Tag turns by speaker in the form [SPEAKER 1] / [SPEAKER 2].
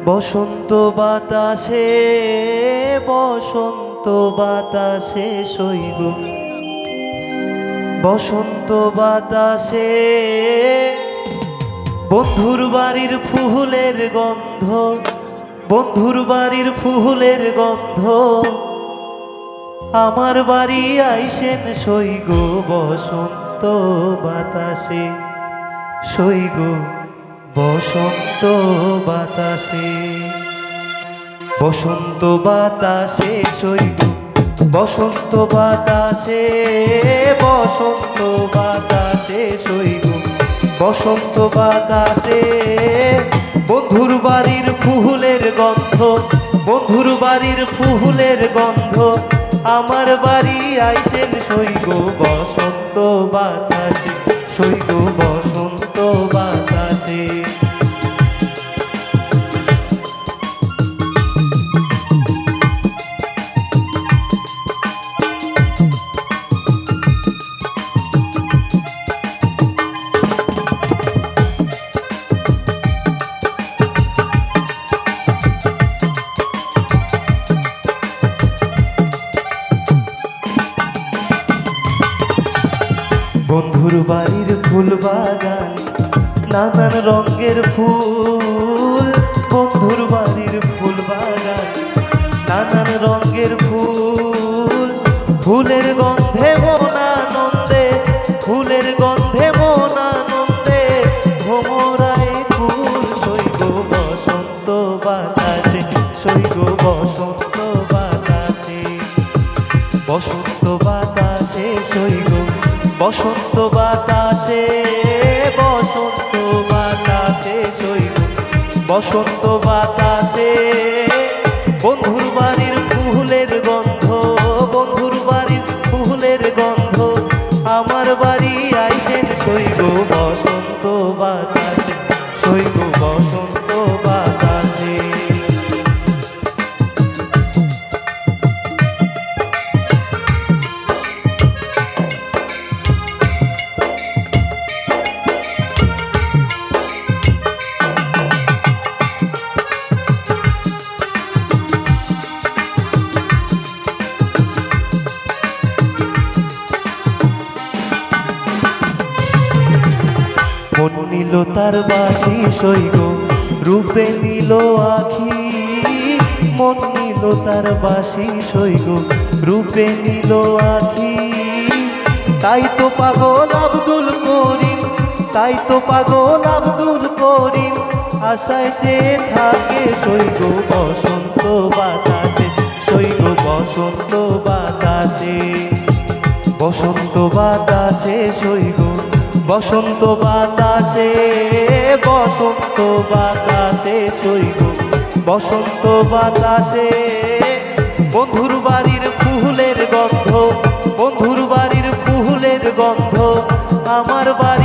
[SPEAKER 1] বসন্ত বাতাসে বসন্ত বাতাসে সইব বসন্ত বাতাসে বন্ধুর বাড়ির ফুলের গন্ধ বন্ধুর বাড়ির ফুলের গন্ধ আমার বাড়ি আইসেন সইগ বসন্ত বাতাসে সইগ বসন্ত বাতাসে বসন্ত বাতাসে সইগ বসন্ত বাতাসে বসন্ত বাতাসে সইগ বসন্ত বাতাসে বন্ধুর বাড়ির ফুলের গন্ধ বন্ধুর বাড়ির ফুলের গন্ধ আমার বাড়ি আইসেন সইগ বসন্ত বাতাসে সইগ বসন্ত বাতাসে বন্ধুর বাড়ির ফুল বাগান নানান রঙের ফুল বন্ধুর বাড়ির ফুল বাগান নানান রঙের ফুল ফুলের গন্ধে মন আনন্দে ফুলের গন্ধে মন আনন্দে ভোমরায় ফুল সইগ বসন্ত বাতাসে সইগ বসন্ত বাতাসে বসন্ত বাতাসে সইগ বসন্ত বাতাসে বসন্ত বাতাসে সইব বসন্ত বাতাসে বন্ধুর বাড়ির ফুলের গন্ধ বন্ধুর বাড়ির ফুলের গন্ধ আমার বাড়ি আইসেন সইব বসন্ত বাতাসে সইব বসন্ত বাতাসে মন নিল তার বাসি সইগ রূপে নিল আখি মন নিল তার বাসি সইগ রূপে নিল আখি তাই তো পাগল আব্দুল করিম তাই তো পাগল আব্দুল করিম আশায় চেয়ে থাকে সইগ বসন্ত বাতাসে সইগ বসন্ত বাতাসে বসন্ত বাতাসে সইগ বসন্ত বাতাসে বসন্ত বাতাসে সইগ বসন্ত বাতাসে বন্ধুর বাড়ির ফুলের গন্ধ বন্ধুর বাড়ির ফুলের গন্ধ আমার বাড়ি